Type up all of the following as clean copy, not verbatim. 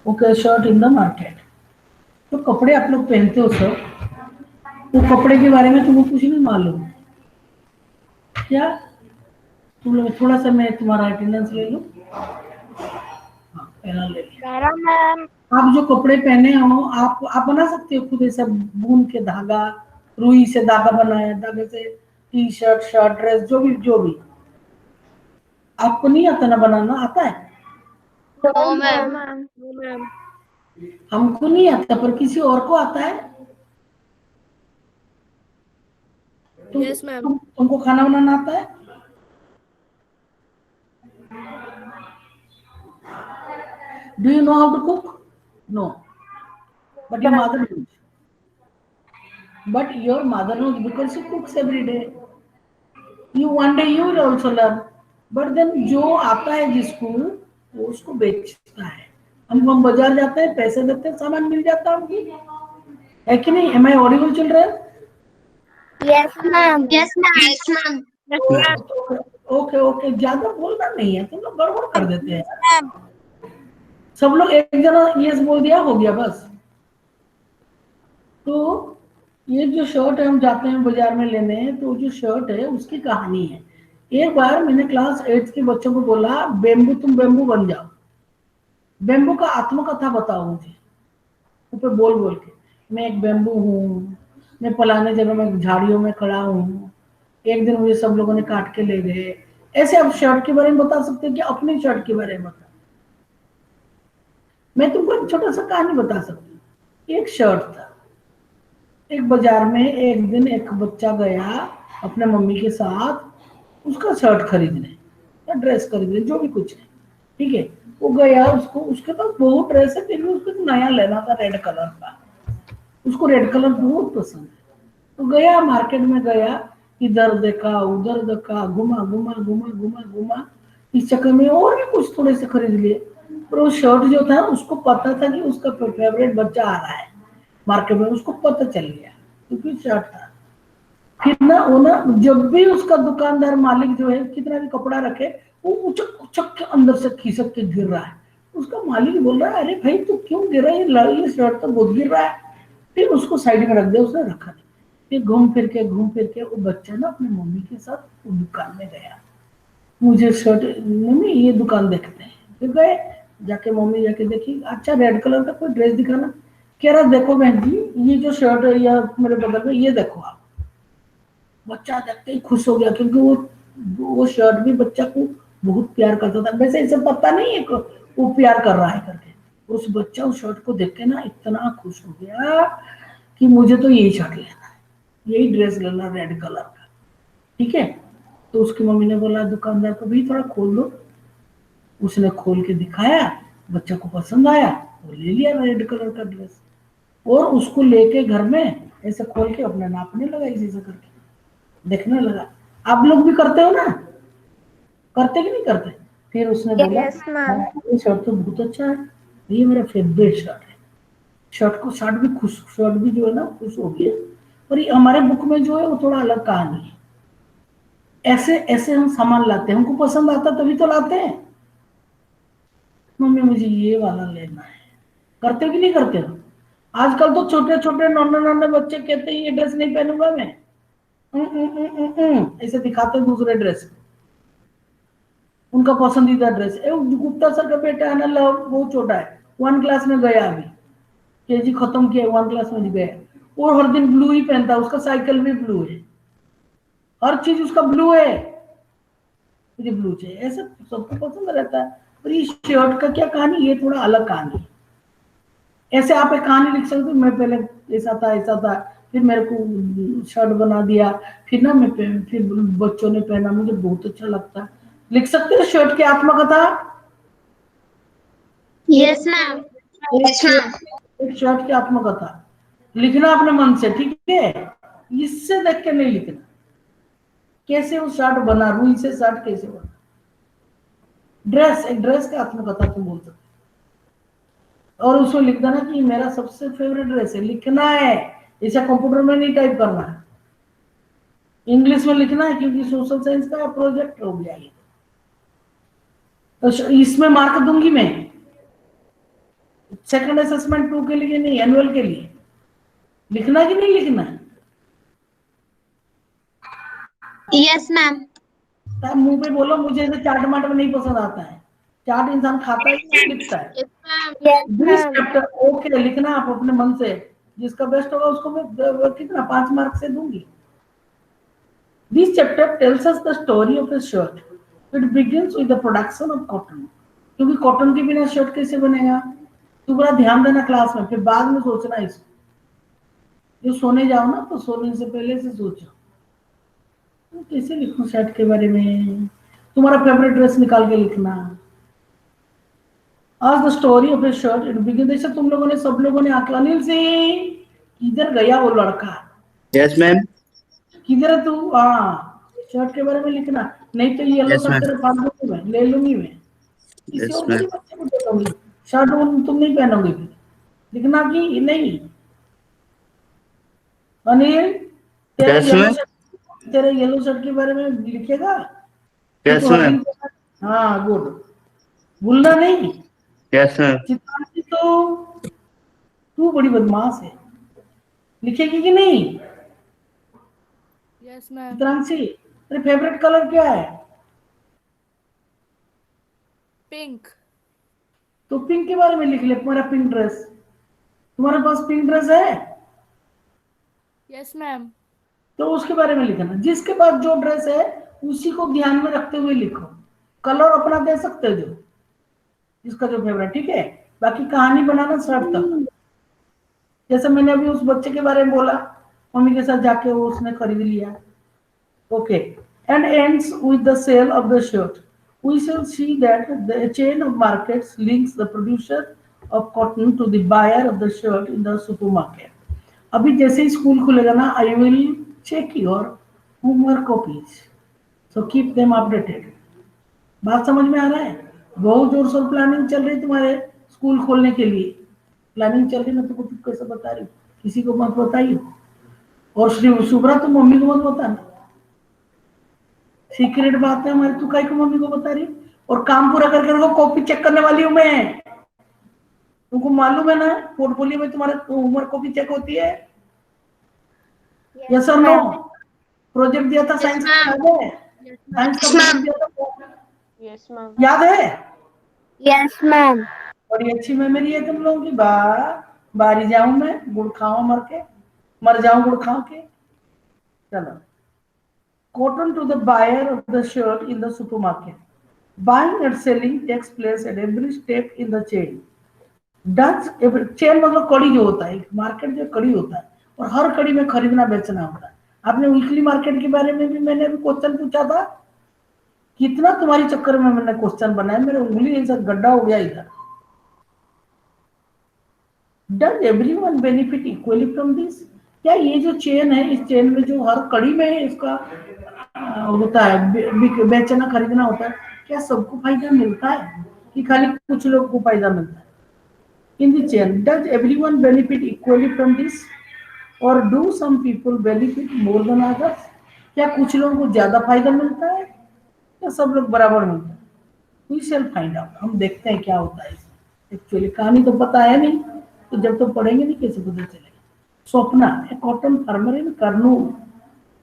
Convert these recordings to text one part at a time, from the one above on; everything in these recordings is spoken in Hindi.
Okay, shirt in the market. तो कपड़े आप लोग पहनते हो सर, तो कपड़े के बारे में तुमको कुछ नहीं मालूम क्या? तुम लोग थोड़ा सा मैं तुम्हारा अटेंडेंस ले लूं। हाँ, पहना ले लिया। मैम। आप जो कपड़े पहने हो, आप बना सकते हो खुद, ऐसा बून के धागा, रुई से धागा बनाया, धागे से टी शर्ट, शर्ट, ड्रेस, जो भी आपको नहीं आता ना बनाना? आता है? No ma'am. हमको नहीं आता, पर किसी और को आता है। Yes ma'am. तुमको खाना बनाना आता है? Do you know how to cook? No, but your mother knows. But your mother knows because she cooks every day. You one day you will also learn. But then जो आता है जिसको, वो उसको बेचता है। हम बाजार जाते हैं, पैसे देते हैं, सामान मिल जाता है हमको, है कि नहीं? एम आई ऑडिबल चल रहा है? Yes ma'am. Yes, ma'am. Okay okay, ज्यादा बोलना नहीं है, तुम लोग गड़बड़ कर देते हैं। मैम। सब लोग एक जना यस बोल दिया, हो गया बस। तो ये जो शर्ट है, हम जाते हैं बाजार में लेने, तो जो शर्ट है उसकी कहानी है। एक बार मैंने क्लास 8 के बच्चों को बोला, बेम्बू, तुम बेम्बू बन जाओ, बेम्बू का आत्मकथा बताओ मुझे, ऊपर बोल बोल के। मैं एक बेम्बू हूँ, मैं फलाने जगह में झाड़ियों में खड़ा हूँ, एक दिन मुझे सब लोगों ने काट के ले गए। ऐसे आप शर्ट के बारे में बता सकते हैं कि अपनी शर्ट के बारे में बता? मैं तुमको एक छोटा सा कहानी बता सकती हूँ। एक शर्ट था, एक बाजार में एक दिन एक बच्चा गया अपने मम्मी के साथ उसका शर्ट खरीदने या ड्रेस खरीदने, जो भी कुछ है, ठीक है। वो गया, उसको उसके पास बहुत ड्रेस है, फिर भी उसको नया लेना था रेड कलर का, उसको रेड कलर बहुत पसंद है। तो गया, मार्केट में गया, इधर देखा उधर देखा, घुमा घुमा घुमा घुमा घुमा, इस चक्कर में और भी कुछ थोड़े से खरीद लिए। पर वो शर्ट जो था, उसको पता था कि उसका फेवरेट बच्चा आ रहा है मार्केट में, उसको पता चल गया क्योंकि शर्ट था। फिर ना वो ना, जब भी उसका दुकानदार मालिक जो है कितना भी कपड़ा रखे, वो उचक उचक के अंदर से खिसक के गिर रहा है। उसका मालिक बोल रहा है, अरे भाई तू क्यों गिर रहा है, ये शर्ट तो बहुत गिर रहा है। फिर उसको साइड में रख दिया, उसने रखा नहीं। फिर घूम फिर के वो बच्चा ना अपनी मम्मी के साथ वो दुकान में गया, मुझे शर्ट, मम्मी ये दुकान देखते हैं। फिर गए, जाके मम्मी जाके देखी, अच्छा रेड कलर का कोई ड्रेस दिखाना। कह रहा देखो बहन जी, ये जो शर्ट है या मेरे बगल में, ये देखो आप। बच्चा देखते ही खुश हो गया, क्योंकि वो शर्ट भी बच्चा को बहुत प्यार करता था। वैसे इसे पता नहीं है कि वो प्यार कर रहा है करके। उस बच्चा उस शर्ट को देख के ना इतना खुश हो गया कि मुझे तो यही शर्ट लेना है, यही ड्रेस लेना रेड कलर का, ठीक है। तो उसकी मम्मी ने बोला दुकानदार को, भी थोड़ा खोल लो। उसने खोल के दिखाया, बच्चा को पसंद आया, वो ले लिया रेड कलर का ड्रेस, और उसको लेके घर में ऐसे खोल के अपना नापने लगा, इसी से करके देखने लगा। आप लोग भी करते हो ना, करते कि नहीं करते? फिर उसने बोला, यस मैम। ये शर्ट तो बहुत अच्छा है, ये मेरा फेवरेट शर्ट है। शर्ट भी खुश, शर्ट भी जो है ना खुश हो गया। और ये हमारे बुक में जो है वो थोड़ा अलग कहानी है। ऐसे ऐसे हम सामान लाते हैं, हमको पसंद आता तभी तो लाते हैं। मम्मी मुझे ये वाला लेना है, करते हो कि नहीं करते हो? आजकल तो छोटे छोटे नन्हे नन्हे बच्चे कहते हैं ये ड्रेस नहीं पहनूंगा मैं, ऐसे दिखाते हैं दूसरे ड्रेस, उनका पसंदीदा ड्रेस। गुप्ता सर का बेटा है ना, लव, बहुत छोटा है, 1 क्लास में गया, अभी केजी खत्म किया, 1 क्लास में गया, और हर दिन ब्लू ही पहनता है, उसका साइकिल भी ब्लू है, हर चीज उसका ब्लू है, मुझे ब्लू चाहिए, ऐसा सबको पसंद रहता है। और ये शर्ट का क्या कहानी, ये थोड़ा अलग कहानी है। ऐसे आप एक कहानी लिख सकते हो, मैं पहले ऐसा था, फिर मेरे को शर्ट बना दिया, फिर ना मैं फिर बच्चों ने पहना, मुझे बहुत अच्छा लगता है। लिख सकते हो शर्ट की आत्मकथा? Yes, ma'am. Yes, ma'am. एक शर्ट की आत्मकथा लिखना अपने मन से, ठीक है? इससे देख के नहीं लिखना, कैसे वो शर्ट बना, रुई से शर्ट कैसे बना। ड्रेस, एक ड्रेस की आत्मकथा तुम बोल सकते, और उसमें लिख देना कि मेरा सबसे फेवरेट ड्रेस है, लिखना है, इसे कंप्यूटर में नहीं टाइप करना है। इंग्लिश में लिखना है क्योंकि सोशल साइंस का प्रोजेक्ट हो गया ये। तो इसमें मार्क दूंगी मैं, सेकंड असेसमेंट 2 के लिए नहीं, एनुअल के लिए। लिखना कि नहीं लिखना? Yes, ma'am. तब मुंह पे बोलो मुझे ऐसे चाट टमाटर नहीं पसंद आता है। चाट इंसान खाता है या लिखता है? Yes, ma'am. Yes, this ma'am. Chapter okay लिखना आप अपने मन से, जिसका बेस्ट होगा उसको मैं कितना 5 मार्क से दूंगी। This chapter tells us the story of A shirt. It begins with the production of cotton. क्योंकि कॉटन के बिना शर्ट कैसे बनेगा? तू बड़ा ध्यान देना क्लास में, फिर बाद में सोचना इसको। जो सोने जाओ ना तो सोने से पहले से सोचो तो कैसे लिखूं शर्ट के बारे में। तुम्हारा फेवरेट ड्रेस निकाल के लिखना। आज the story of A shirt it begin. जैसे तुम लोगों ने, सब लोगों ने आंकड़ा, अनिल सिंह किधर गया वो लड़का? Yes ma'am. किधर है तू? हाँ, शर्ट के बारे में लिखना, नहीं तो येलो यस शर्ट मैम। तेरे फाड़ दूंगी मैं, ले लूंगी मैं, किसी यस और मैम। किसी बच्चे को दे दूंगी। शर्ट तुम नहीं पहनोगे फिर। लिखना कि नहीं? अनिल तेरे यस येलो मैम। शर्ट, तेरे येलो शर्ट के बारे में लिखेगा कि यस तू मैम। हकीम के साथ। हाँ गुड, भूलना नहीं। Yes ma'am. चित्रांशी तो तू बड़ी बदमाश है, लिखेगी कि नहीं? Yes, ma'am. चित्रांशी तेरे फेवरेट कलर क्या है? Pink. तो पिंक के बारे में लिख ले, तुम्हारा पिंक ड्रेस। तुम्हारे पास पिंक ड्रेस है Yes, ma'am. तो उसके बारे में लिखना। जिसके पास जो ड्रेस है उसी को ध्यान में रखते हुए लिखो। कलर अपना दे सकते हो जो, जिसका जो फेवरेट, ठीक है। बाकी कहानी बनाना शर्ट तक। जैसे मैंने अभी उस बच्चे के बारे में बोला, मम्मी के साथ जाके वो उसने खरीद लिया। Okay, and ends with the sale of the shirt. We shall see that the chain of markets links the producer of cotton to the buyer of the shirt in the supermarket. अभी जैसे ही स्कूल खुलेगा ना, I will check your homework copies, so keep them updated. बात समझ में आ रहा है? बहुत जोर शोर प्लानिंग चल रही तुम्हारे स्कूल खोलने के लिए। प्लानिंग चल रही, मैं तुमको चुप कैसे बता रही हूँ, किसी को मत बताइए। और श्री शुभ्रा तुम मम्मी को मत बताना, सीक्रेट बात है हमारी। तू काय को मम्मी को बता रही? और काम पूरा करके कॉपी चेक करने वाली हूँ मैं। तुमको मालूम है ना पोर्टफोलियो में तुम्हारे होमवर्क कॉपी चेक होती है? यस और नो? प्रोजेक्ट दिया था साइंस का, याद है? साइंस का प्रोजेक्ट दिया था, Yes, ma'am. याद है? Yes, ma'am. बड़ी अच्छी मेमोरी है तुम लोगों की। बारी जाऊं मैं, गुड़ खाऊं मर के, मर जाऊं गुड़ खा के। चलो, cotton to the buyer of the shirt in the supermarket. Buying and selling takes place at every step in the chain. Does every chain मतलब कड़ी जो होता है, मार्केट जो कड़ी होता है, और हर कड़ी में खरीदना बेचना होता है। आपने वीकली मार्केट के बारे में भी मैंने अभी क्वेश्चन पूछा था, कितना तुम्हारी चक्कर में मैंने क्वेश्चन बनाया, मेरे उंगली ऐसा गड्ढा हो गया इधर। Does everyone benefit equally from this? क्या ये जो चेन है, इस चेन में जो हर कड़ी में है इसका होता है, बेचना खरीदना होता है, क्या सबको फायदा मिलता है कि खाली कुछ लोग को फायदा मिलता है? In the chain does everyone benefit equally from this, और do some people benefit more than others? क्या कुछ लोगों को ज्यादा फायदा मिलता है या सब लोग बराबर मिलता है? We shall find out. हम देखते हैं क्या होता है इसमें। एक्चुअली कहानी तो पता है नहीं, तो जब तो पढ़ेंगे नहीं कैसे पता चलेगा। Swapna a cotton farmer in Kurnool.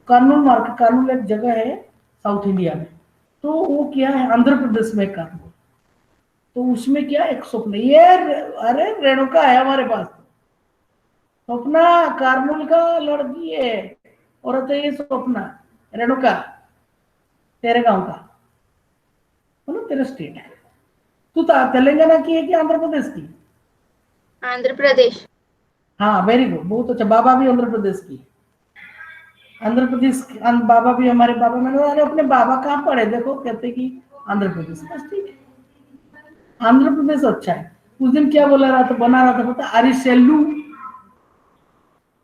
Kurnool एक जगह है साउथ इंडिया में, तो वो क्या है, आंध्र प्रदेश में कर्नूल। तो उसमें क्या एक स्वप्न, ये अरे रेणुका है हमारे पास। स्वप्ना कर्नूल का लड़की है, औरत है ये स्वप्ना। रेणुका तेरे गांव का, मतलब तेरा स्टेट है। तू तो तेलंगाना की है कि आंध्र प्रदेश की? आंध्र प्रदेश। हाँ वेरी गुड, बहुत अच्छा। बाबा भी आंध्र प्रदेश की। आंध्र प्रदेश बाबा भी हमारे बाबा। मैंने अरे अपने बाबा कहाँ पढ़े, देखो कहते कि आंध्र प्रदेश। बस ठीक है, आंध्र प्रदेश अच्छा है। उस दिन क्या बोला रहा था, बना रहा था पता, अरिसेल्लू,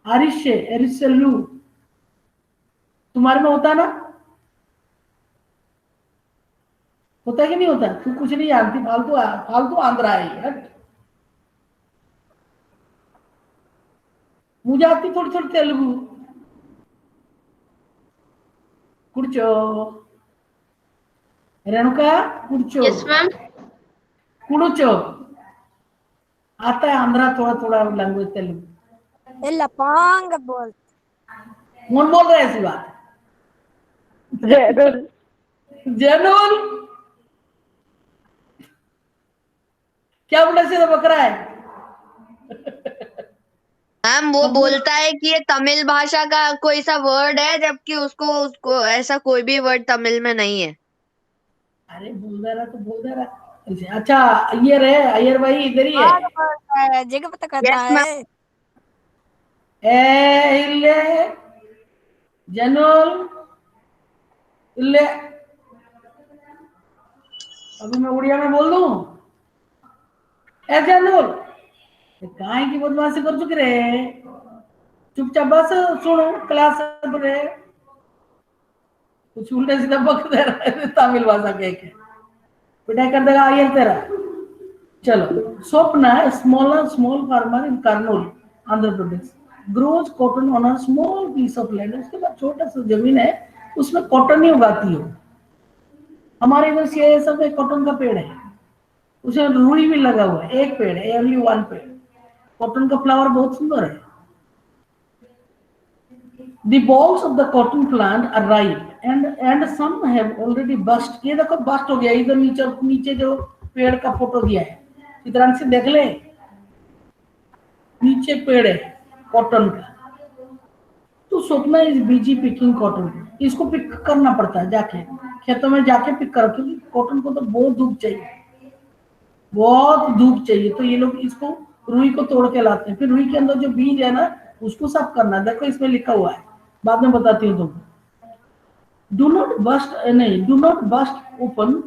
अरिसेल्लू तुम्हारे में होता ना? होता है कि नहीं होता? तू कुछ नहीं जानती, फालतू फालतू आंध्रा है हट। मुझे आती थोड़ी थोड़ी तेलुगु। कुड़चो। रेणुका कुड़चो। Yes, ma'am. कुड़चो आता है आंध्रा थोड़ा थोड़ा लैंग्वेज तेलुगु। लपांग बोल। कौन बोल रहा है ऐसी बात? जरूर। जैनुल क्या बोला से बकरा है? मैम वो बोलता है कि ये तमिल भाषा का कोई सा वर्ड है, जबकि उसको उसको ऐसा कोई भी वर्ड तमिल में नहीं है। अरे बोल दे रहा तो बोल दे रहा। अच्छा अय्यर है, अय्यर भाई इधर ही है। जगह पता करता Yes, ma'am. है। ए इल्ले जैनुल इल्ले। अभी मैं उड़िया में बोल दूं? ए जैनुल काहे की बदमाशी कर चुके रे? चुपचाप बस सुनो क्लास रे। कुछ उल्टा सीधा बक दे रहा है तमिल भाषा के पिटाई कर देगा आयर तेरा। चलो Swapna small farmer in Kurnool Andhra Pradesh grows cotton on a small piece of land. उसके बाद छोटा सा जमीन है उसमें कॉटन ही उगाती हो। हमारे इधर से सब एक कॉटन का पेड़ है, उसमें रुई भी लगा हुआ है। एक पेड़ है, ओनली वन पेड़। कॉटन का फ्लावर बहुत सुंदर है। The balls of the cotton plant are ripe and some have already burst। ये देखो बस्ट हो गया इधर नीचे नीचे जो पेड़ का फोटो दिया है चित्रांश से देख ले। नीचे पेड़ है कॉटन का। तो Swapna is busy picking cotton. इसको पिक करना पड़ता है जाके खेतों में जाके पिक करो क्योंकि कॉटन को तो बहुत धूप चाहिए, बहुत धूप चाहिए। तो ये लोग इसको रुई को तोड़ के लाते हैं। फिर रुई के अंदर जो बीज है ना उसको साफ करना। देखो इसमें लिखा हुआ है, बाद में बताती हूँ तुमको। Do not burst open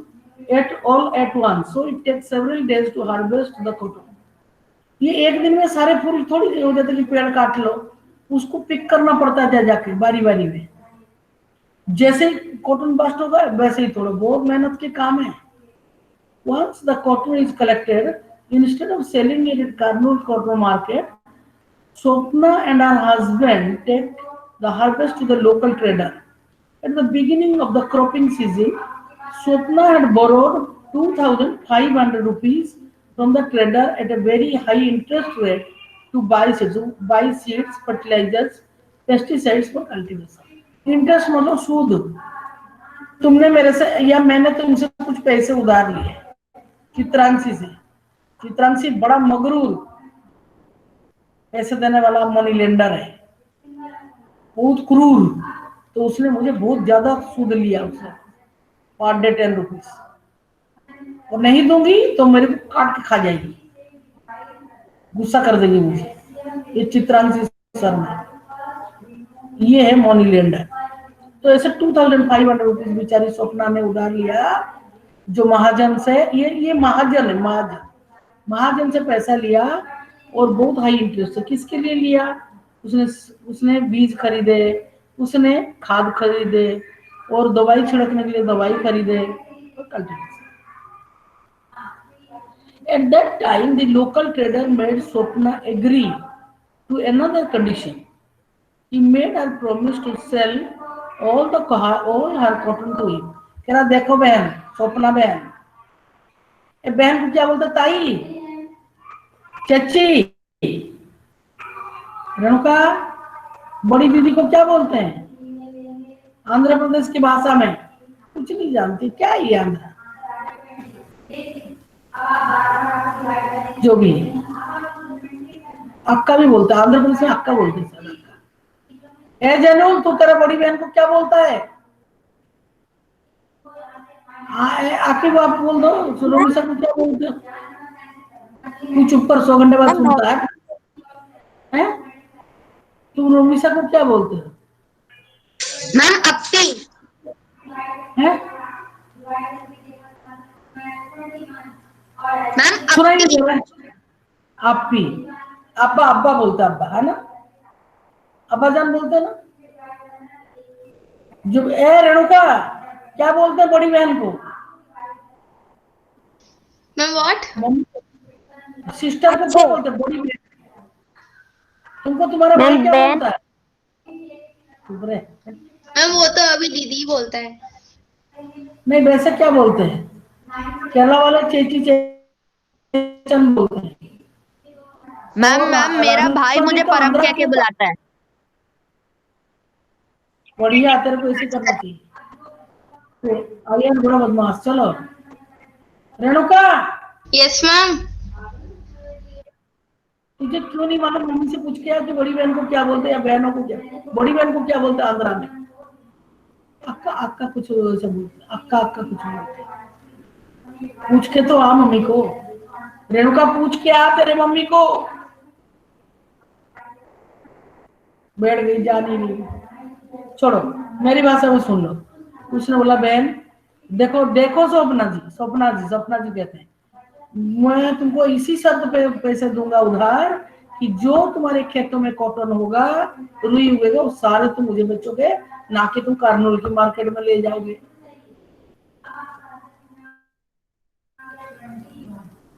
at all at once so it takes several days to harvest the cotton. ये एक दिन में सारे फूल थोड़ी हो जाते कि पेड़ काट लो, उसको पिक करना पड़ता है जाके बारी बारी में। जैसे ही कॉटन बस्ट होगा वैसे ही थोड़ा बहुत मेहनत के काम है। Once the cotton is collected, instead of selling it at Karnool cotton market, Swapna and her husband take the harvest to the local trader. At the beginning of the cropping season, Swapna had borrowed 2,500 rupees from the trader at a very high interest rate to buy seeds, fertilizers, pesticides for cultivation. Interest मतलब सूद। तुमने मेरे से या मैंने तुमसे कुछ पैसे उधार लिए चित्रांशी से। चित्रांशी बड़ा मगरूर पैसे देने वाला मनी लेंडर है, बहुत क्रूर। तो उसने मुझे बहुत ज्यादा सूद लिया उसने पर डे 10 रुपीज। और नहीं दूंगी तो मेरे को काट के खा जाएगी, गुस्सा कर देगी मुझे। ये चित्रांशी शर्मा, ये है मनी लेंडर। तो ऐसे 2,500 रुपीज बेचारी स्वप्ना ने उधार लिया जो महाजन से। ये महाजन है, महाजन से पैसा लिया और बहुत हाई इंटरेस्ट है। किसके लिए लिया? उसने बीज खरीदे, उसने खाद खरीदे और दवाई छिड़कने के लिए दवाई खरीदे और cultivation. At that time, the local trader made Swapna agree to another condition. He made her promise to sell all her cotton to him. कह रहा देखो बहन, स्वप्ना बहन, बहन को क्या बोलते? ताई, चची, रेणुका, बड़ी दीदी को क्या बोलते हैं आंध्र प्रदेश की भाषा में? कुछ नहीं जानती क्या ये आंध्र जो भी है। अक्का भी बोलता है आंध्र प्रदेश में, अक्का बोलते हैं। ए जनूल, तू तेरा बड़ी बहन को क्या बोलता है? आके आप बोल दो। सुनो सर को क्या बोलते हो? तू चुप कर, 100 घंटे बाद सुनता है। तुम रोमिसा को क्या बोलते हो? मैम अपी। हैं? मैम सुनाई नहीं दे रहा है? आपी, अब्बा, अब्बा बोलता है, अब्बा है ना, अब्बा जान बोलते हैं ना। जो ए रेणुका क्या बोलते हैं बड़ी बहन को? Ma'am what? सिस्टर को क्या बोलते हैं? बड़ी बहन। तुमको तुम्हारा भाई क्या बोलता है? चुप रहे। मैम वो तो अभी दीदी बोलता है। नहीं, वैसे क्या बोलते हैं? केरला वाले चेची चेचन बोलते हैं। मैम और मैम मेरा भाई राजस्थानी मुझे का परम आंध्रा कह के के बुलाता है। बढ़िया, तेरे को ऐसे करना चाहिए। तो आर्यन बड़ा बदमाश। चलो रेणुका, यस मैम। तुझे क्यों नहीं मालूम? मम्मी से पूछ के आ कि बड़ी बहन को क्या बोलते हैं या बहनों को क्या, बड़ी बहन को क्या बोलते हैं आंध्रा में? अक्का अक्का कुछ ऐसा बोलते हैं, अक्का अक्का कुछ बोलते हैं। पूछ के तो आ मम्मी को। रेणुका पूछ के आ तेरे मम्मी को। बैठ गई, जान ही नहीं। छोड़ो, मेरी भाषा में सुन लो। उसने बोला बहन देखो देखो स्वप्ना जी, स्वप्ना जी, स्वप्ना जी कहते हैं, मैं तुमको इसी शर्त पे पैसे दूंगा उधार कि जो तुम्हारे खेतों में कॉटन होगा, रुई उगेगा, वो सारे तुम मुझे बेचोगे, ना कि तुम कार्नूल की मार्केट में ले जाओगे।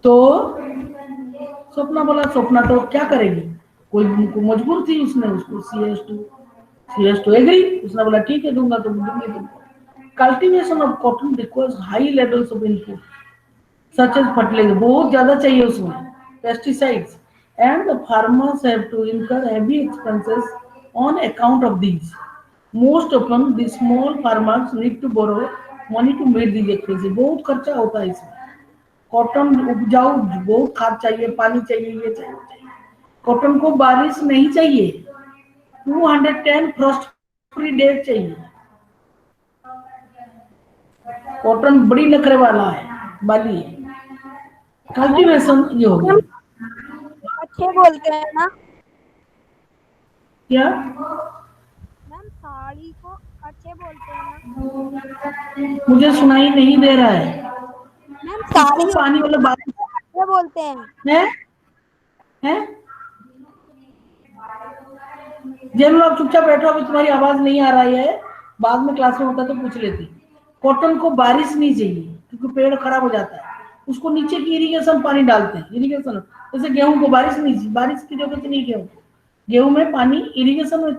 तो स्वप्ना बोला, स्वप्ना तो क्या करेगी, कोई उनको मजबूर थी, उसने उसको CS2 एग्री। उसने बोला ठीक है दूंगा, तुम दूंगी तुमको। Cultivation of cotton requires high levels of input such as fertiliser, बहुत ज्यादा चाहिए उसमें, pesticides, and the farmers have to incur heavy expenses on account of these. Most often the small farmers need to borrow money to meet these expenses. बहुत खर्चा होता है इसमें। कॉटन उपजाऊ, बहुत खाद चाहिए, पानी चाहिए, ये चाहिए। कॉटन को बारिश नहीं चाहिए, 210 फ्रॉस्ट फ्री डेज चाहिए। कॉटन बड़ी नखरे वाला है, वाली है। कल्टीवेशन ये हो गया। अच्छे बोलते हैं ना क्या? मैम, साड़ी को अच्छे बोलते हैं ना मुझे सुनाई नहीं दे रहा है। मैम। इसको साड़ी पानी वाला बात अच्छे बोलते हैं। है, है? जैन आप चुपचाप बैठो, अभी तुम्हारी आवाज नहीं आ रही है, बाद में क्लास में होता तो पूछ लेती। कॉटन को बारिश नहीं चाहिए क्योंकि पेड़ खराब हो जाता है, उसको नीचे की इरिगेशन पानी डालते हैं, इरिगेशन। जैसे गेहूं को बारिश नहीं चाहिए, बारिश की जरूरत नहीं गेहूं को, गेहूं में पानी इरिगेशन में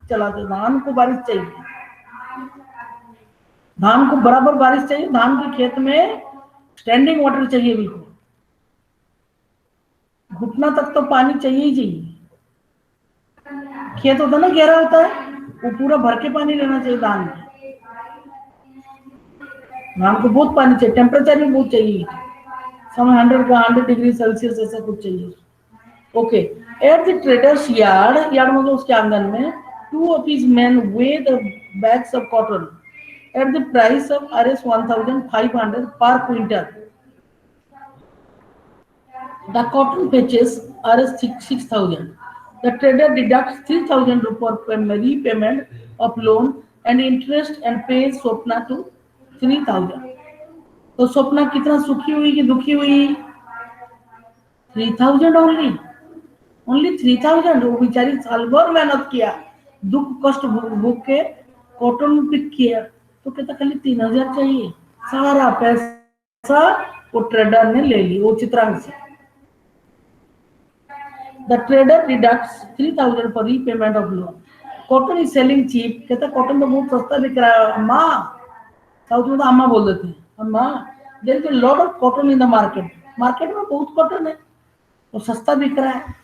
चलाते। धान को बारिश चाहिए, धान को बराबर बारिश चाहिए, धान के खेत में स्टैंडिंग वाटर चाहिए, बिल्कुल घुटना तक तो पानी चाहिए ही चाहिए। खेत होता है ना, गहरा होता है, वो पूरा भर के पानी लेना चाहिए धान में। धान को बहुत पानी चाहिए, टेम्परेचर भी बहुत चाहिए, समय 100 डिग्री सेल्सियस ऐसा कुछ चाहिए। Okay, at the traders yard, yard मतलब उसके आंगन में, 2 of his men weigh the bags of cotton at the price of Rs 1,500 per quintal. The cotton fetches Rs 6,000. The trader deducts 3,000 rupees per repayment of loan and interest and pays Swapna to 3,000. तो स्वप्ना कितना सुखी हुई कि दुखी हुई? 3,000 ओनली 3,000। वो बेचारी साल भर मेहनत किया, दुख कष्ट भूख के कॉटन पिक किया, तो कहता खाली 3,000 चाहिए। सारा पैसा वो ट्रेडर ने ले ली, वो चित्रांग से। The trader deducts 3,000 for repayment of loan. Cotton is selling cheap. कहता कॉटन तो बहुत सस्ता बिक रहा है अम्मा। साउथ में तो अम्मा बोल देते हैं, अम्मा there is a lot of cotton in the market. Market में बहुत कॉटन है, तो सस्ता बिक रहा है।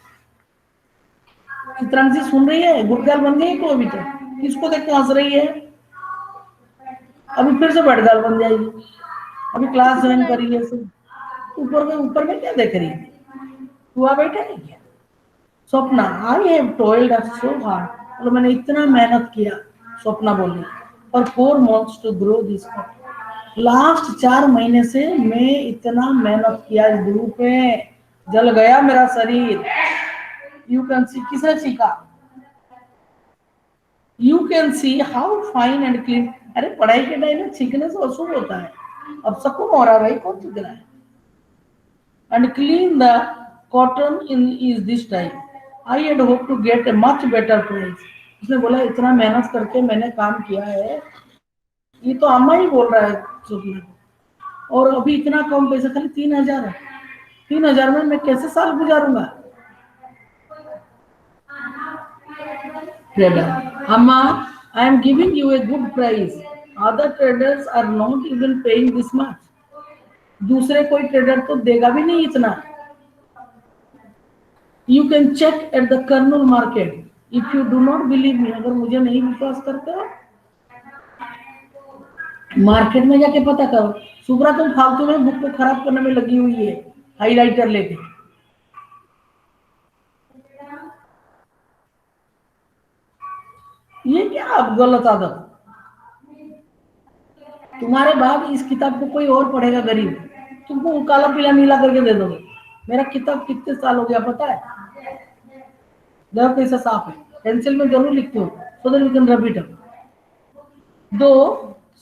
चित्रांशी सुन रही है, गुटगाल बन गई तो अभी तक किसको देख के हंस रही है? अभी फिर से बड़गाल बन जाएगी। अभी क्लास ज्वाइन करी है, ऊपर में क्या देख रही है? हुआ बैठा है क्या? Swapna, I have toiled so hard, मतलब मैंने इतना मेहनत किया, स्वप्ना बोल रही, और 4 months to grow this cotton. Last 4 महीने से मैं इतना मेहनत किया, इस धूप में जल गया मेरा शरीर। यू कैन सी, किसने सीखा? You can see how fine and clean. अरे पढ़ाई के टाइम में सीखने से अशुभ होता है, अब सकून हो रहा है भाई, कौन सीख रहा है? And clean the cotton in is this time, I had hope to get a much better price. उसने बोला इतना मेहनत करके मैंने काम किया है, ये तो अम्मा ही बोल रहा है स्वप्ना को, और अभी इतना कम पैसा, खाली 3,000 है। 3,000 में मैं कैसे साल गुजारूंगा? अम्मा I am giving you a good price. Other traders are not even paying this much. दूसरे कोई ट्रेडर तो देगा भी नहीं इतना. You can check at the Kurnool market. If you do not believe me, अगर मुझे नहीं विश्वास करते हो, मार्केट में जाके पता करो. सुब्रा तुम फालतू में बुक को खराब करने में लगी हुई है हाइलाइटर लेके. ये क्या आप गलत आदत. तुम्हारे बाद इस किताब को कोई और पढ़ेगा गरीब, तुमको काला पीला नीला करके दे दोगे. मेरा किताब कितने साल हो गया पता है. देखो कैसा साफ है. पेंसिल में जरूर लिखते हो so that we can rub it up. दो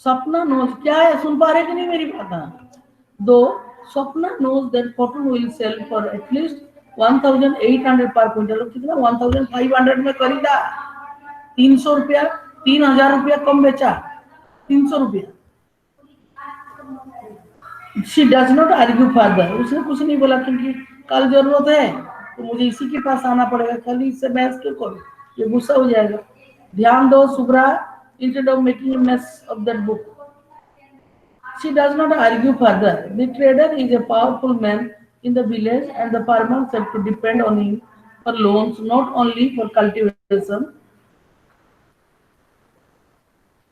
सपना नोज क्या है, सुन पा रहे कि नहीं मेरी बात. दो Sapna knows that cotton will sell for at least 1800 per quintal. कितना 1500 में खरीदा, 300 रुपया, 3000 रुपया कम बेचा, 300 रुपया. She does not argue further. उसने कुछ नहीं बोला क्योंकि कल जरूरत है तो मुझे इसी के पास आना पड़ेगा, कल इससे बहस क्यों करूं, ये गुस्सा हो जाएगा. ध्यान दो Subra, instead of making a mess of that book. She does not argue further. The trader is a powerful man in the village and the farmers have to depend on him for loans, not only for cultivation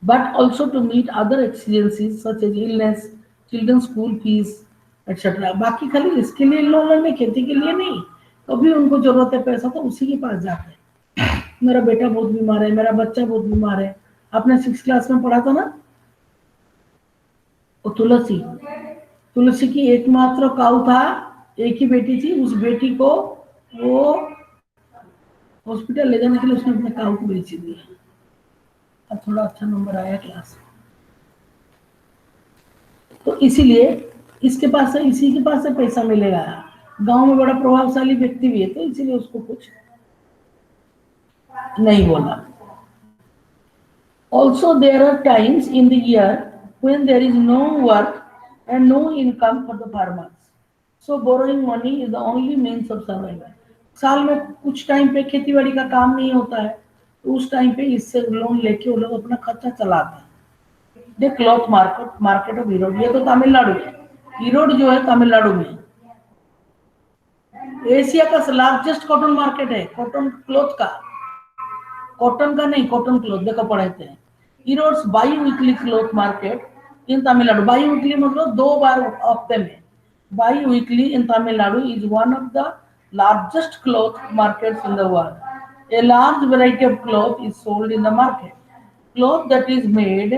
but also to meet other exigencies such as illness, children's school fees, etc. बाकी खाली इसके लिए लोन लेने, खेती के लिए नहीं. कभी उनको जरूरत है पैसा तो उसी के पास जाते हैं. मेरा बेटा बहुत बीमार है, मेरा बच्चा बहुत बीमार है. आपने 6th क्लास में पढ़ा था ना, वो तुलसी की एकमात्र काऊ था, एक ही बेटी थी. उस बेटी को वो हॉस्पिटल ले जाने के लिए उसने अपने काऊ को बेच दिया. अब थोड़ा अच्छा नंबर आया क्लास में, तो इसीलिए इसके पास से, इसी के पास से पैसा मिलेगा. गांव में बड़ा प्रभावशाली व्यक्ति भी है तो इसीलिए उसको कुछ नहीं बोला. Also there are times in the year when there is no work and no income for the farmers. So borrowing money is the only means of survival. साल में कुछ टाइम पे खेतीबाड़ी का काम नहीं होता है तो उस टाइम पे इससे लोन लेके वो लोग अपना खर्चा चलाते हैं. The cloth market of Erode, ये तो तमिलनाडु है. ईरोड जो है तमिलनाडु में एशिया का लार्जेस्ट कॉटन मार्केट है. कॉटन क्लॉथ का, कॉटन का नहीं, कॉटन क्लॉथ. देखो पढ़ते हैं. Erode's biweekly cloth market in Tamil Nadu. Biweekly मतलब 2 बार हफ्ते में. Biweekly in Tamil Nadu is one of the largest cloth markets in the world. A large variety of cloth is sold in the market. Cloth that is made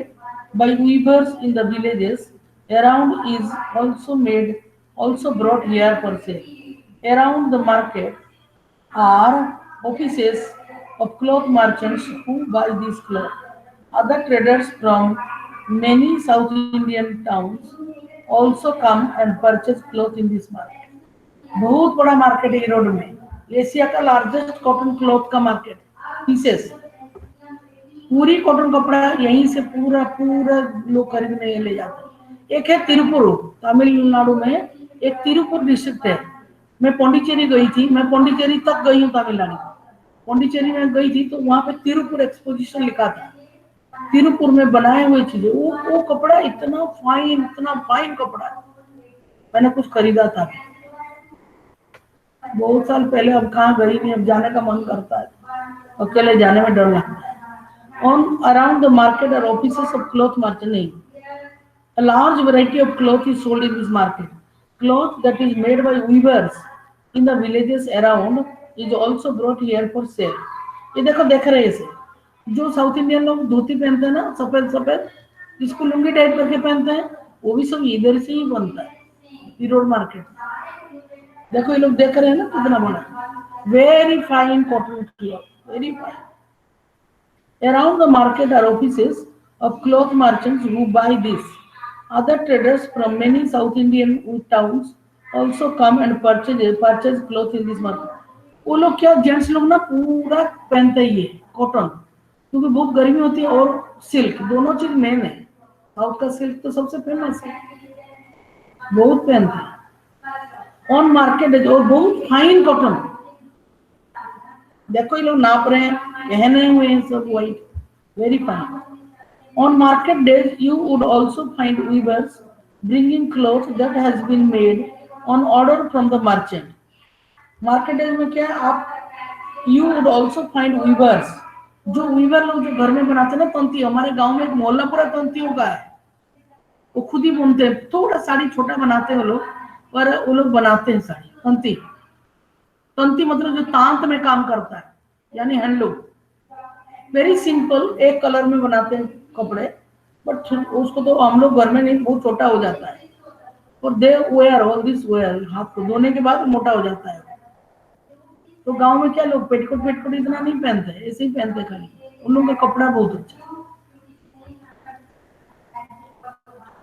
by weavers in the villages around is also brought here for sale. Around the market are offices of cloth merchants who buy this cloth. Other traders from many South Indian towns also come and purchase cloth in this market. बहुत बड़ा मार्केट है ईरोड में. एशिया का लार्जेस्ट कॉटन क्लॉथ का मार्केट. पीसेस, पूरी कॉटन कपड़ा यहीं से पूरा लोग खरीदने ले जाते हैं. एक है तिरुपुर, तमिलनाडु में एक तिरुपुर डिस्ट्रिक्ट है. मैं पौंडीचेरी गई थी, मैं पौंडीचेरी तक गई हूँ तमिलनाडु. पौंडीचेरी में गई थी तो वहां पे तिरुपुर एक्सपोजिशन लिखा था. तिरुपुर में बनाए हुए चीजें, वो कपड़ा इतना फाइन कपड़ा है. मैंने कुछ खरीदा था बहुत साल पहले. अब कहाँ गई नहीं, अब जाने का मन करता है, अकेले जाने में डर लगता है. On around the market are offices of cloth merchants. A large variety of cloth is sold in this market. Cloth that is made by weavers in the villages around is also brought here for sale. ये देखो, देख रहे हैं इसे. जो साउथ इंडियन लोग धोती पहनते हैं ना, सफेद जिसको लुंगी टाइप करके पहनते हैं, वो भी सब इधर से ही बनता है, ईरोड मार्केट. देखो ये लोग देख रहे हैं ना कितना बड़ा. Very fine cotton cloth, very fine. Around the market are offices of cloth merchants who buy this. Other traders from many South Indian towns also come and purchase cloth in this market. वो लोग क्या, जेंट्स लोग ना पूरा पहनते ही है कॉटन, क्योंकि बहुत गर्मी होती है. और सिल्क, दोनों चीज मेन है. साउथ का सिल्क तो सबसे फेमस है, बहुत पहनते हैं. ऑन मार्केट है और बहुत फाइन कॉटन. देखो ये लोग नाप रहे हैं, पहने हुए हैं सब white. Very fine. On market days, you would also find weavers bringing clothes that has been made on order from the merchant. Market days में क्या है, आप you would also find weavers, जो वीवर लोग जो घर में बनाते हैं ना तंती, हमारे गांव में एक मोहल्ला पूरा तंतियों का है, वो खुद ही बुनते हैं, थोड़ा साड़ी छोटा बनाते हैं वो लोग, पर वो लोग बनाते हैं साड़ी तंती। तंती मतलब जो तांत में काम करता है, यानी हैंडलूम। वेरी सिंपल, एक कलर में बनाते हैं कपड़े, बट उसको तो हम लोग घर में नहीं, बहुत छोटा हो जाता है। और दे वेयर ऑल दिस वेयर, हाथ को धोने के बाद मोटा हो जाता है। तो गांव में क्या लोग पेटकोट पेटकोट इतना नहीं पहनते, ऐसे ही पहनते खाली, उन लोगों का कपड़ा बहुत अच्छा।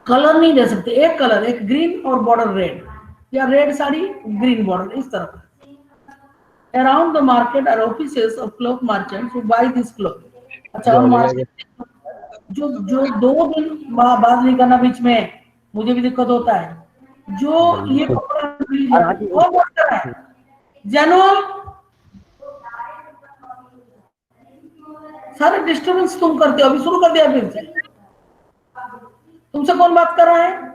कलर नहीं दे सकते, एक कलर, एक ग्रीन और बॉर्डर रेड, या रेड साड़ी ग्रीन बॉर्डर, इस तरह का। Around the market are offices of cloth merchants who buy this cloth. अच्छा, और मार्केट जो जो 2 दिन बात नहीं करना बीच में, मुझे भी दिक्कत होता है। जो ये कपड़ा कौन बात कर रहा है? जानू, सारे डिस्टर्बेंस तुम करते हो, अभी शुरू कर दिया फिर से। तुमसे कौन बात कर रहा है?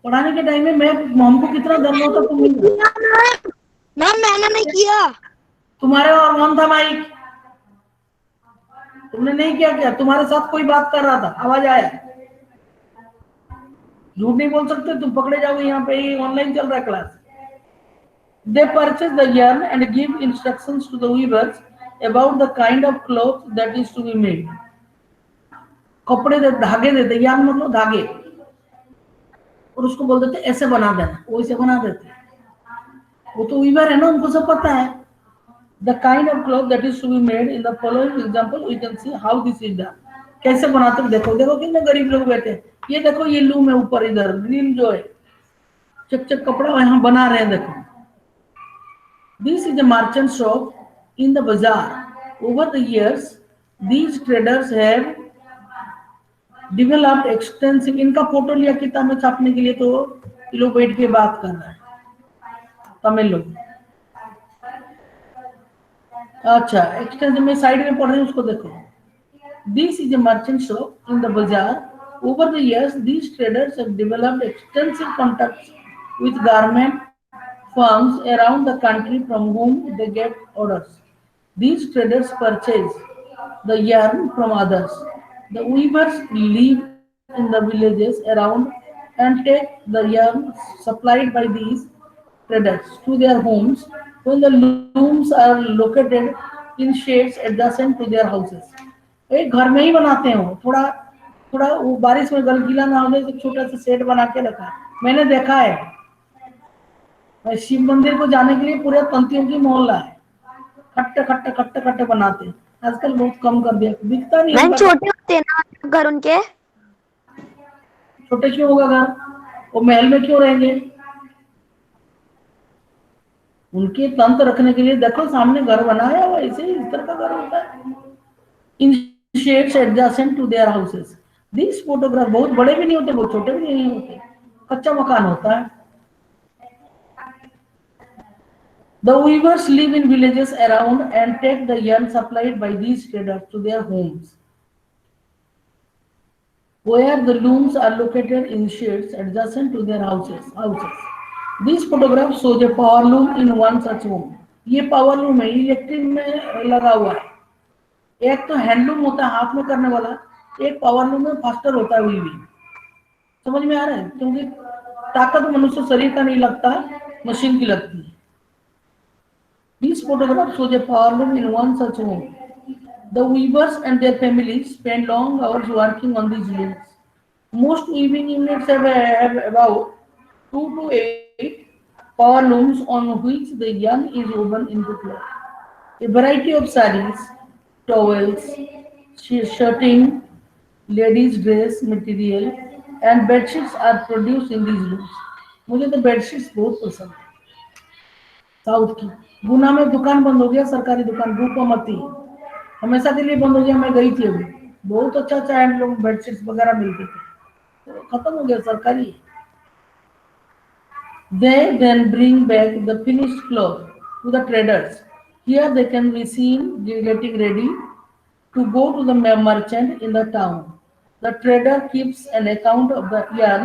पढ़ाने के टाइम में मैं, हमको कितना दर्द होता तुम मैम मैंने नहीं किया। तुम्हारे और ऑन था माइक, तुमने नहीं किया क्या? तुम्हारे साथ कोई बात कर रहा था, आवाज आया। झूठ नहीं बोल सकते, तुम पकड़े जाओगे, यहाँ पे ऑनलाइन चल रहा है class. They purchase the yarn and give instructions to the weavers about the kind of cloth that is to be made. कपड़े दे, धागे देते, यार्न मतलब धागे, और उसको बोल देते ऐसे बना देना, वो ऐसे बना देते। वो तो वीवर है ना, उनको सब पता है। The kind of cloth that is to be made in the following example, we can see how this is done. कैसे बनाते हैं देखो, देखो कितने गरीब लोग बैठे, ये देखो ये लूम है ऊपर, इधर ग्रीन जो है चक चक कपड़ा यहाँ बना रहे हैं, देखो। This is a merchant shop in the bazaar. Over the years, these traders have developed extensive, इनका फोटो लिया किताब में छापने के लिए, तो ये लोग बैठ के बात कर रहे हैं तमिल लोग। अच्छा, एक्सटेंसिव में साइड में पढ़ रहे हैं, उसको देखो। This is a merchant shop in the bazaar. Over the years, these traders have developed extensive contacts with garment firms around the country from whom they get orders. These traders purchase the yarn from others. The weavers live in the villages around and take the yarn supplied by these traders to their homes when the looms are located in sheds adjacent to their houses. एक घर में ही बनाते हैं वो, थोड़ा थोड़ा वो बारिश में गीला ना हो जाए तो छोटा सा शेड बना के रखा है, मैंने देखा है। शिव मंदिर को जाने के लिए पूरे तंतियों की मोहल्ला है, खट्टे खट्टे खट्टे खट्टे बनाते हैं। आजकल बहुत कम कर दिया, दिखता नहीं। मैम छोटे होते हैं ना घर उनके? छोटे क्यों होगा घर, वो महल में क्यों रहेंगे? उनके तंत्र रखने के लिए देखो सामने घर बनाया हुआ, ऐसे ही इस तरह का घर होता है। In shades adjacent to their houses. This photograph बहुत बड़े भी नहीं होते, बहुत छोटे भी नहीं होते, कच्चा मकान होता है। The weavers live in villages around and take the yarn supplied by these traders to their homes, where the looms are located in sheds adjacent to their houses. This photograph shows a power loom in one such home. ये पावर लूम है, इलेक्ट्रिक में लगा हुआ है। एक तो हैंडलूम होता है हाथ में करने वाला, एक पावर लूम में फास्टर होता है वीविंग। समझ में आ रहा है? क्योंकि ताकत मनुष्य शरीर का नहीं लगता, मशीन की लगती है। These photographs show a power loom in one such home. The weavers and their families spend long hours working on these looms. Most weaving units have about 2 to 8 power looms on which the yarn is woven into cloth. A variety of sarees, towels, shirting, ladies' dress material, and bedsheets are produced in these looms. मुझे तो बेडशीट्स बहुत पसंद है, साउथ की। गुना में दुकान बंद हो गया, सरकारी दुकान रूपमती, हमेशा के लिए बंद हो गया। मैं गई थी अभी, बहुत अच्छा अच्छा हैंडलूम बेडशीट्स वगैरह मिलते थे, तो खत्म हो गया सरकारी। They then bring back the finished cloth to the traders. Here they can be seen getting ready to go to the merchant in the town. The trader keeps an account of the yarn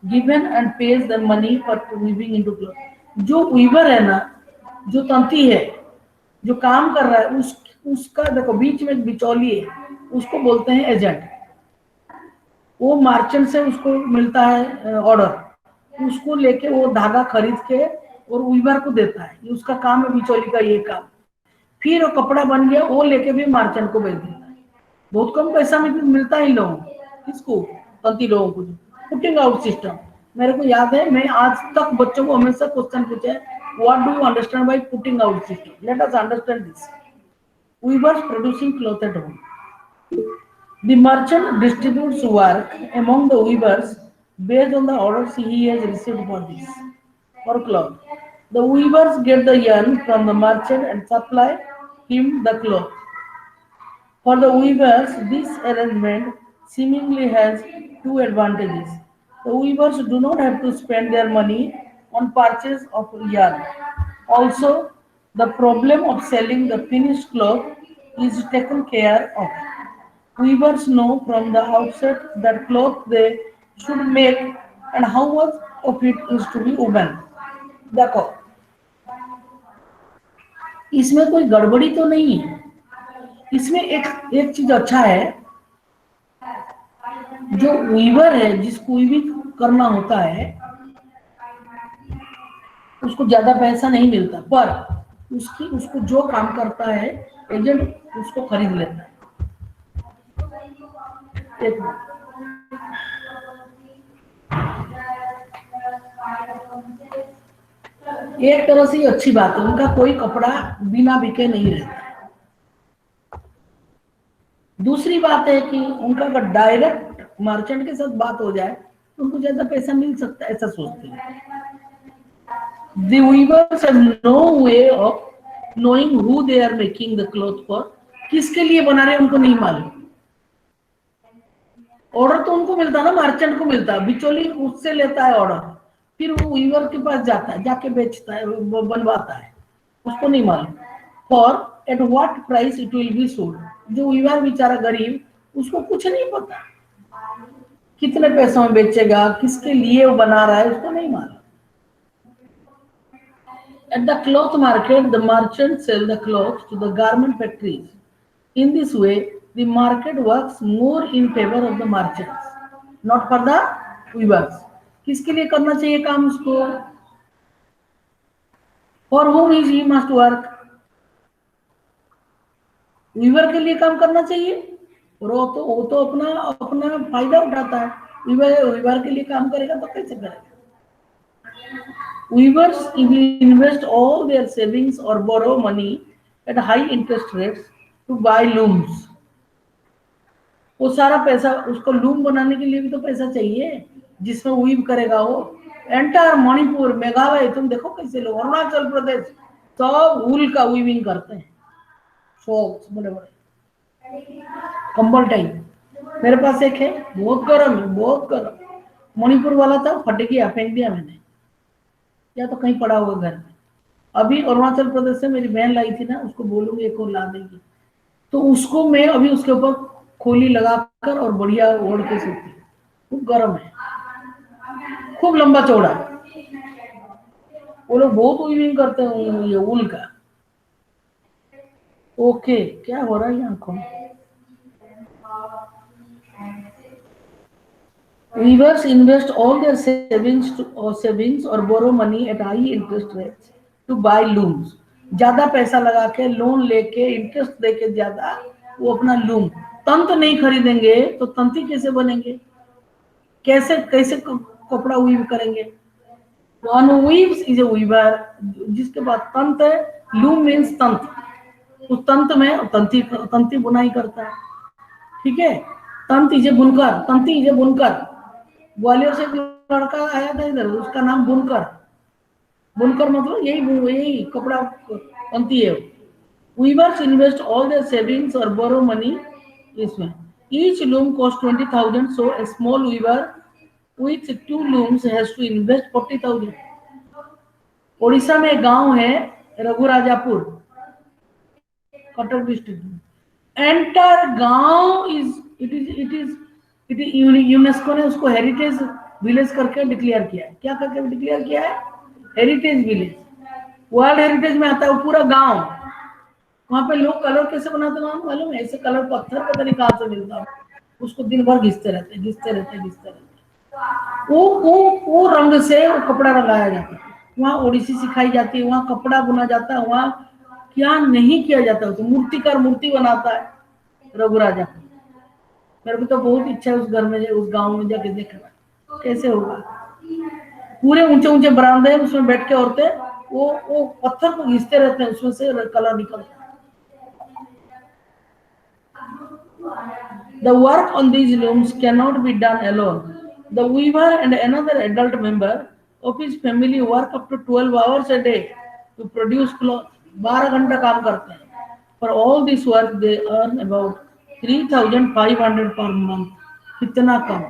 given and pays the money for weaving into cloth. जो weaver है ना, जो तंती है, जो काम कर रहा है, उसका देखो बीच में एक बिचौली है, उसको बोलते हैं एजेंट। वो मार्चेंट से उसको मिलता है ऑर्डर, उसको लेके वो धागा खरीद के और वीवर को देता है, ये उसका काम है, बिचौली का ये काम। फिर वो कपड़ा बन गया, वो लेके भी मार्चेंट को बेच देता है। बहुत कम पैसा में मिलता है इन लोगों को, किसको? तंती लोगों को। पुटिंग आउट सिस्टम, मेरे को याद है, मैं आज तक बच्चों को हमेशा क्वेश्चन पूछे, what do you understand by putting out system? Let us understand this. Weavers producing cloth at home. The merchant distributes work among the weavers based on the orders he has received for this for cloth. The weavers get the yarn from the merchant and supply him the cloth. For the weavers, this arrangement seemingly has two advantages. The weavers do not have to spend their money on purchase of yarn. Also, the problem of selling the finished cloth is taken care of. Weavers know from the outset that cloth they should make and how much of it is to be woven. देखो, इसमें कोई गड़बड़ी तो नहीं है। इसमें एक चीज अच्छा है, जो वीवर है, जिसको वीविंग करना होता है, उसको ज्यादा पैसा नहीं मिलता, पर उसको जो काम करता है एजेंट उसको खरीद लेता है। एक तरह से अच्छी बात है, उनका कोई कपड़ा बिना बिके नहीं रहता। दूसरी बात है कि उनका अगर डायरेक्ट मर्चेंट के साथ बात हो जाए तो उनको ज्यादा पैसा मिल सकता है, ऐसा सोचते हैं। The weavers have no way of knowing who they are making the cloth for. किसके लिए बना रहे हैं उनको नहीं मालूम। ऑर्डर तो उनको मिलता है ना, मर्चेंट को मिलता है, बिचौली उससे लेता है ऑर्डर, फिर वो वीवर के पास जाता है, जाके बेचता है, बनवाता है, उसको नहीं मालूम। For at what price it will be sold. जो वीवर बेचारा गरीब, उसको कुछ नहीं पता कितने पैसों में बेचेगा, किसके लिए वो बना रहा है, उसको नहीं मालूम। At the cloth market, the merchants sell the cloth to the garment factories. In this way, the market works more in favor of the merchants, not for the weavers. किसके लिए करना चाहिए काम उसको? For whom is he must work? Weaver के लिए काम करना चाहिए, और वो तो अपना फायदा उठाता है। वीवर के लिए काम करेगा तो कैसे करेगा? Weavers invest all their savings or borrow money at high interest rates to buy looms. वो सारा पैसा, उसको लूम बनाने के लिए भी तो पैसा चाहिए जिसमें वीव करेगा वो। एंटायर मणिपुर, मेघालय, तुम देखो कैसे लोग, अरुणाचल प्रदेश, सब वूल का वीविंग करते हैं, शॉक्स बड़े बड़े कंबल टाइप। मेरे पास एक है, बहुत गर्म है, बहुत गर्म। मणिपुर वाला था, फट गया, फेंक दिया मैंने, या तो कहीं पड़ा हुआ घर में। अभी अरुणाचल प्रदेश से मेरी बहन लाई थी ना, उसको बोलूंगी एक और ला देगी, तो उसको मैं अभी उसके ऊपर खोली लगाकर और बढ़िया ओढ़ के सोती हूँ। खूब गर्म है, खूब लंबा चौड़ा। वो लोग बहुत वीविंग करते हैं ये ऊल का। ओके, क्या हो रहा है आंखों में? Weavers invest all their savings or borrow money at high interest rates to buy looms. ज्यादा पैसा लगा के, लोन लेके, इंटरेस्ट देके ज्यादा, वो अपना लूम, तंत नहीं खरीदेंगे तो तंती कैसे बनेंगे? कैसे कपड़ा वीव करेंगे? One weaves is a weaver, जिसके पास तंत है। लूम मीन्स तंत, उस तंत में तंती बुनाई करता है, ठीक है। तंत इजे बुनकर, तंती इजे बुनकर। ग्वालियर से एक लड़का आया था इधर, उसका नाम बुनकर। बुनकर मतलब यही कपड़ा तंती है। Weavers invest all their savings or borrow money इसमें। Each loom costs 20,000, so a small weaver with 2 looms has to invest 40,000. Odisha में गांव है रघुराजापुर, कटक डिस्ट्रिक्ट में एंटायर गांव इट इज यूनेस्को ने उसको हेरिटेज विलेज करके डिक्लेयर किया है। क्या करके डिक्लेयर किया है? Heritage village. वर्ल्ड हेरिटेज में आता है वो पूरा गांव। वहां पे लोग कलर कैसे बनाते हैं मालूम है? ऐसे कलर पत्थर पता नहीं कहाँ से मिलता है, उसको दिन भर घिसते रहते। वो रंग से वो कपड़ा रंगाया जाता है। वहाँ ओडिसी सिखाई जाती है, वहाँ कपड़ा बुना जाता है, वहाँ क्या नहीं किया जाता है। तो मूर्तिकार मूर्ति बनाता है रघुराजा को। मेरे को तो बहुत इच्छा है उस घर में उस गांव में जाके देखना कैसे होगा। पूरे ऊंचे ऊंचे बरामदे हैं, उसमें बैठ के औरतें वो पत्थर को घिसते रहते हैं, उसमें से कलर निकलता है। The work on these looms cannot be done alone. The weaver and another adult member of his family work up to 12 hours a day to produce cloth. 12 घंटा काम करते हैं। For all this work they earn about 3,500 per month. कितना कम।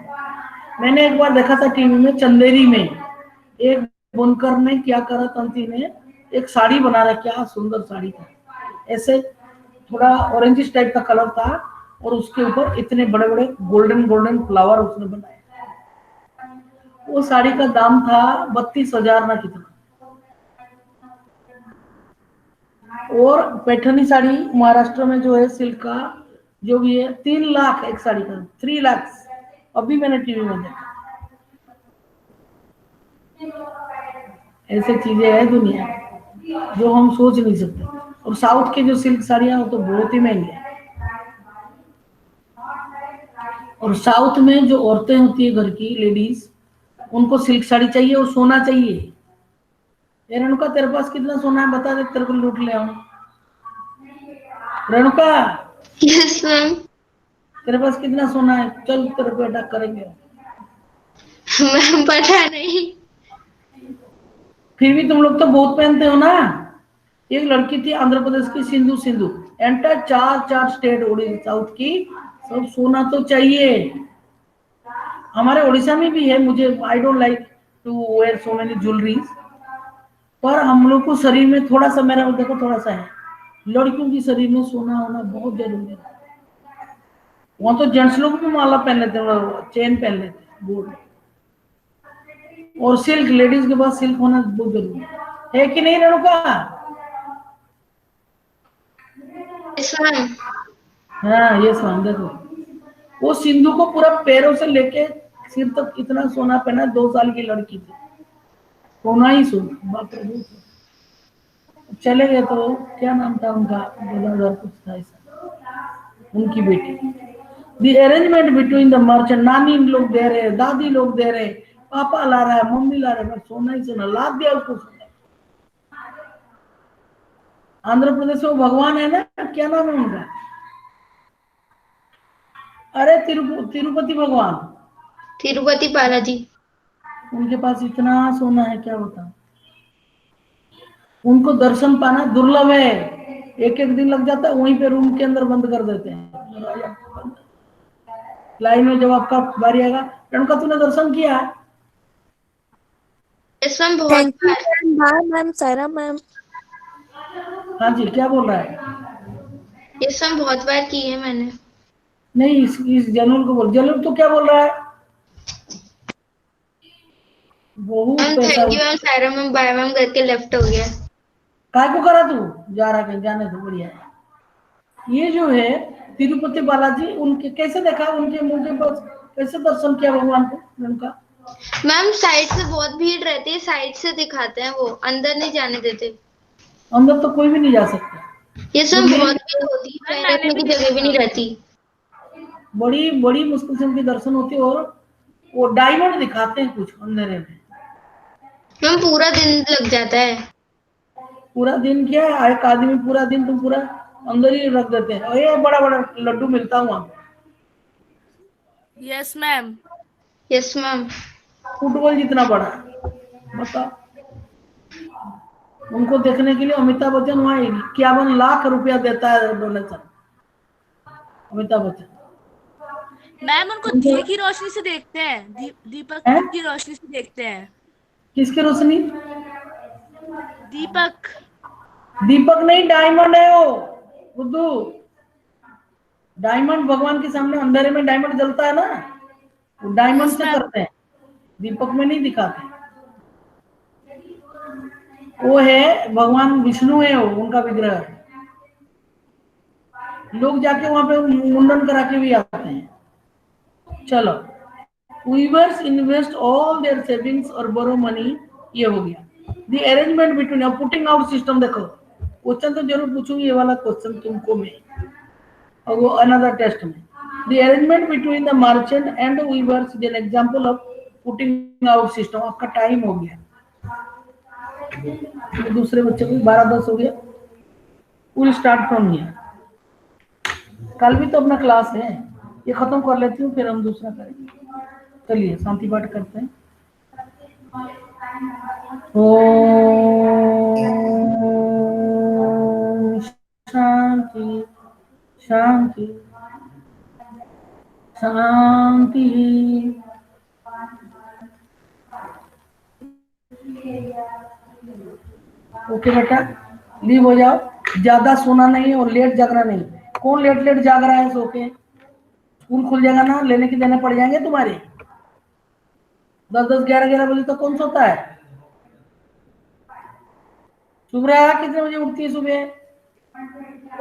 मैंने एक बार देखा था टीवी में, चंदेरी में एक बुनकर ने क्या करा, तंती ने एक साड़ी बना रहा। क्या सुंदर साड़ी था, ऐसे थोड़ा ऑरेंजिश टाइप का कलर था और उसके ऊपर इतने बड़े बड़े गोल्डन फ्लावर उसने बनाए। वो साड़ी का दाम था 32,000 ना कितना। और पैठनी साड़ी महाराष्ट्र में जो है सिल्क का जो भी है 3 लाख एक साड़ी का, 3 लाख। अभी मैंने टीवी में देखा। ऐसे चीजें है दुनिया में जो हम सोच नहीं सकते। और साउथ के जो सिल्क साड़ियां वो तो बहुत ही महंगी है। और साउथ में जो औरतें होती है घर की लेडीज, उनको सिल्क साड़ी चाहिए और सोना चाहिए। रेणुका तेरे पास कितना सोना है बता दे, तेरे को लूट ले आऊं। Renuka yes ma'am. तेरे पास कितना सोना है? चल तेरे को अटैक करेंगे। मैम पता नहीं। फिर भी तुम लोग तो बहुत पहनते हो ना। एक लड़की थी आंध्र प्रदेश की, Sindhu enter 4 state Odisha south की, सब सोना तो चाहिए। हमारे उड़ीसा में भी है। मुझे I don't like to wear so many jewelleries, पर हम लोग को शरीर में थोड़ा सा, मेरा देखो थोड़ा सा है, लड़कियों की शरीर में सोना होना बहुत जरूरी है। वहां तो जेंट्स लोग भी माला पहन लेते हैं, चेन पहन लेते हैं गोल्ड। और सिल्क, लेडीज के पास सिल्क होना बहुत जरूरी है कि नहीं रेणुका? Yes ma'am. हाँ ये स्वाम देखो, वो सिंधु को पूरा पैरों से लेके सिर तक इतना सोना पहना। 2 साल की लड़की थी, सोना ही सोना, बाप रे। चले गए तो क्या नाम था उनका, गदाधर कुछ था ऐसा, उनकी बेटी। The arrangement between the merchant, नानी लोग दे रहे, दादी लोग दे रहे, पापा ला रहा है, मम्मी ला रहा है, सोना ही सोना लाद दिया उसको सोना। आंध्र प्रदेश में भगवान है ना, क्या नाम है उनका? अरे तिरुपति भगवान, तिरुपति बालाजी। उनके पास इतना सोना है क्या बताऊं। उनको दर्शन पाना दुर्लभ है। एक दिन लग जाता है, वहीं पे रूम के अंदर बंद कर देते हैं। लाइन में जब आपका बारी आएगा। रेणुका तूने दर्शन किया? यस मैम बहुत thank you bar. Ma'am. Ma'am Saira ma'am. हाँ जी, क्या बोल रहा है? यस मैम बहुत बार की है मैंने। नहीं, इस जनुल को बोल। जनुल तो क्या बोल रहा है? बहुत मैम पैसा। Thank you ma'am. Saira ma'am bye ma'am करके लेफ्ट हो गया। काय को करा तू? जा रहा कहीं, जाने तो बढ़िया है। ये जो है तिरुपति बालाजी, उनके कैसे देखा, उनके मुंह के पास कैसे दर्शन किया भगवान को उनका? मैम साइड से बहुत भीड़ रहती है, साइड से दिखाते हैं, वो अंदर नहीं जाने देते। अंदर तो कोई भी नहीं जा सकता। यस मैम बहुत भीड़ होती है, पैर रखने की जगह भी नहीं रहती। बड़ी बड़ी मुश्किल से उनके दर्शन होते हैं। और वो डायमंड दिखाते हैं कुछ अंधेरे में। मैम पूरा दिन लग जाता है। पूरा दिन क्या है, एक आदमी पूरा दिन तुम पूरा अंदर ही रख देते हैं। और ये बड़ा बड़ा लड्डू मिलता हुआ, yes ma'am. Yes ma'am. Football जितना बड़ा, बताओ। उनको देखने के लिए अमिताभ बच्चन वहां 51 लाख रुपया देता है डोनेशन। अमिताभ बच्चन मैम उनको दिए की रोशनी से देखते हैं, दीपक हैं? की रोशनी से देखते हैं। किसकी रोशनी? दीपक। दीपक नहीं, डायमंड है वो। बुद्धू, डायमंड भगवान के सामने अंधेरे में डायमंड जलता है ना, वो डायमंड Yes, से ma'am. करते हैं, दीपक में नहीं दिखाते। वो है भगवान विष्णु है, वो उनका विग्रह है। लोग जाके वहां पे मुंडन करा के भी आते हैं। चलो, weavers invest all their savings और बोरो मनी, ये हो गया। द अरेंजमेंट बिटवीन, अब पुटिंग आउट सिस्टम देखो, क्वेश्चन तो जरूर पूछूंगी, ये वाला क्वेश्चन तुमको मैं, और वो अनदर टेस्ट में। The arrangement between the merchant and weavers is an example of putting out system. आपका टाइम हो गया, दूसरे बच्चे को 12:10 हो गया। Will start from here. कल भी तो अपना क्लास है, ये खत्म कर लेती हूँ फिर हम दूसरा करेंगे। चलिए शांति पाठ करते हैं। ओम शांति शांति शांति। ओके बेटा, लीव हो जाओ। ज्यादा सोना नहीं और लेट जागना नहीं। कौन लेट लेट जाग रहा है सो के? स्कूल खुल जाएगा ना, लेने के देने पड़ जाएंगे तुम्हारे। 10-10, 11-11 बजे तक कौन सोता है? सुबह कितने बजे उठती है सुबह?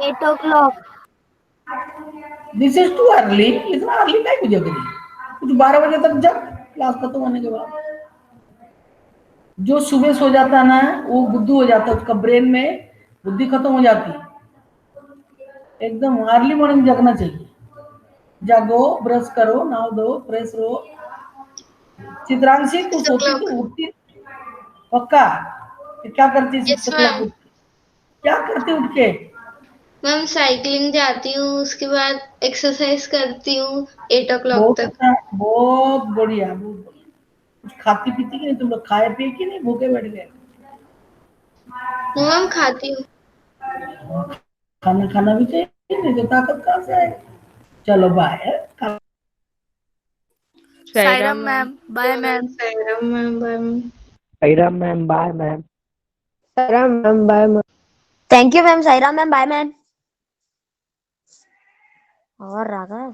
8 o'clock. This is too early. इतना अर्ली नहीं मुझे करी, कुछ 12 बजे तक जब क्लास खत्म होने के बाद। जो सुबह सो जाता है ना, वो बुद्धू हो जाता है, उसका ब्रेन में बुद्धि खत्म हो जाती है। एकदम अर्ली मॉर्निंग जगना चाहिए। जागो, ब्रश करो, नहाओ धो, फ्रेश रहो। चित्रांशी, तू सोती तो उठती पक्का? क्या करती Yes, 6 o'clock ma'am. उठ के? क्या करती उठ के? मैम साइकिलिंग जाती हूँ, उसके बाद एक्सरसाइज करती हूँ 8 o'clock बहुत तक। अच्छा, बहुत बढ़िया, बहुत बढ़िया। कुछ खाती पीती कि नहीं? तुम लोग खाए पिए कि नहीं, भूखे बैठ गए? मैम खाती हूँ। खाना खाना भी चाहिए, नहीं तो ताकत कहाँ से आएगी। चलो bye. Sairam ma'am, bye ma'am. Sairam ma'am, bye ma'am. Sairam ma'am, bye ma'am. Sairam ma'am, bye ma'am. Thank you, ma'am. Saira, ma'am. Bye, ma'am. और राघव